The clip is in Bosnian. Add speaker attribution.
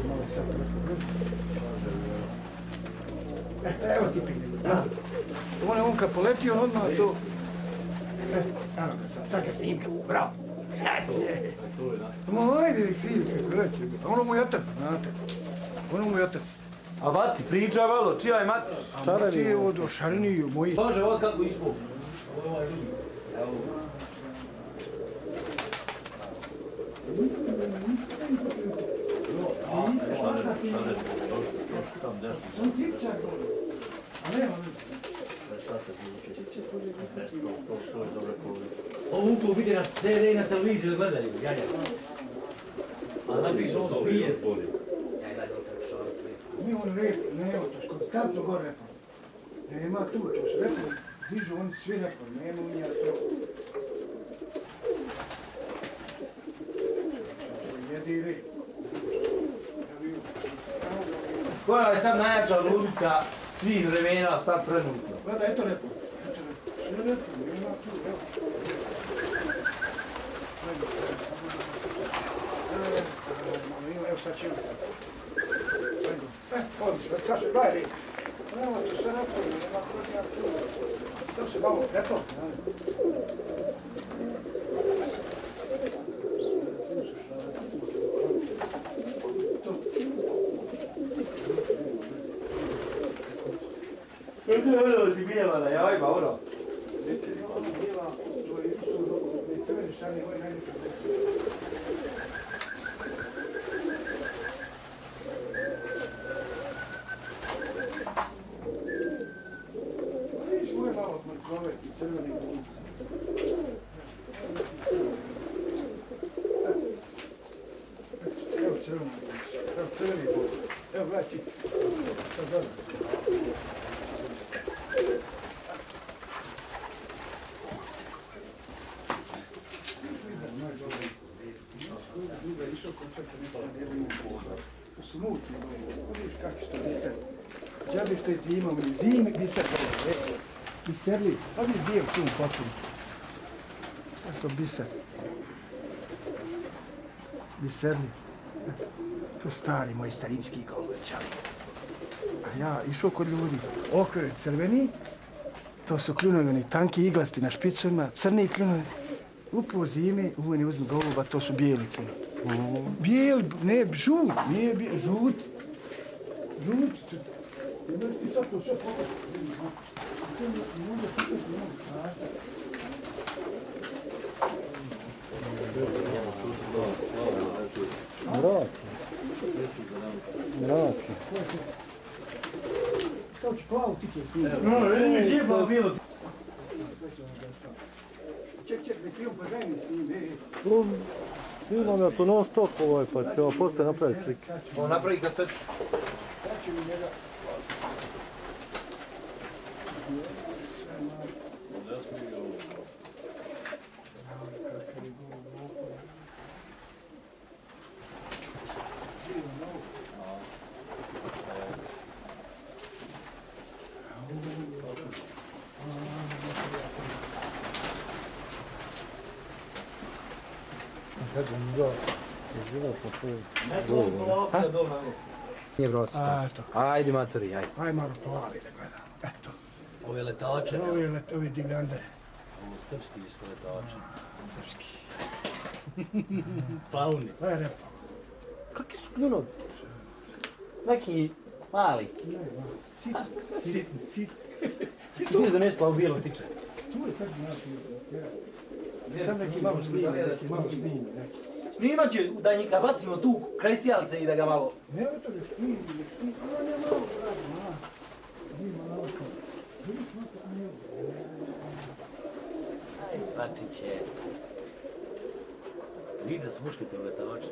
Speaker 1: malo sad prepogled. Evo ti pingvin. On kad poleti, on odmah to... Evo ga sad ga snimka, bravo. Ajde, nek svi, kako reći. Ono mu je otac, znate. Ono mu je otac.
Speaker 2: A vati, priča malo, čija je mati?
Speaker 1: Šareni. Ti je od Šareniju moji.
Speaker 2: Bože, ovo kako ispod. Ovo je ovaj drugi. Evo. Ovo uklo vidi na CD i na televiziji da gledaju, janja. A napiše ono pije. Jaj, daj dobro kako šalim.
Speaker 1: Mi on rep, ne evo to, konstantno gore repom. Nema tu, to su repom, dižu oni svi repom, nema unija to. Jedi rep.
Speaker 2: Koja je sad najjača ludica svih vremena, sad trenutno?
Speaker 1: Gleda, eto repom. Sve repom, nema tu, evo. Evo sad ćemo. Odlično, Saša, gledaj rep. Evo, to sve repom, nema kodnija tu. To se malo repom.
Speaker 2: Evo ti bijela na jajima, ono.
Speaker 1: Uvijek malo od mrkove i crveni glumice. Evo crveni glumice, evo crveni glumice. Evo gledaj ti. Sad gledaj. To su muti, vidiš kakvi što biser. Džabi što je zimom, zimi biser dobro, biserli, pa vidiš bijel tu u potpuno. To biser. Biserli. To stari moji starinski golubčali. A ja išao kod ljudi, okre crveni, to su kljunovi oni tanki iglasti na špicovima, crni kljunovi. Upo zimi, uvijek uzmi goluba, to su bijeli kljunovi. Bijel, ne, žut, nije bijel, žut. Žut. Imaš ti sad to sve pokaži.
Speaker 3: Mraki.
Speaker 1: Kao će plavu ti će snimati.
Speaker 2: Ne, džepa bilo.
Speaker 1: Ček, nek film pa ženi snimi.
Speaker 3: Imam ja to non stop pa će ovo poslije napraviti slike.
Speaker 2: Ovo napravi kaset.
Speaker 1: Sad ću mi njega...
Speaker 2: Nije broci ajde matori, ajde.
Speaker 1: Aj malo plavi da gledam, eto.
Speaker 2: Ove letače.
Speaker 1: Ovi divljandere.
Speaker 2: Ovo srpski su letače.
Speaker 1: Srpski.
Speaker 2: Plavni.
Speaker 1: Aj repa.
Speaker 2: Kakvi su kljunovi? Neki mali.
Speaker 1: Sit.
Speaker 2: Ti donesi plavu bijelo tiče.
Speaker 1: Tu je tako znači. Sam neki malo snimi, neki.
Speaker 2: Snimat će da njega bacimo tu kraj sjalce i da ga malo...
Speaker 1: Ne, to ne snimi. Ono ne malo pravi, Ima malo kao.
Speaker 2: Aj, pačiće. Vidi da su muške te letače.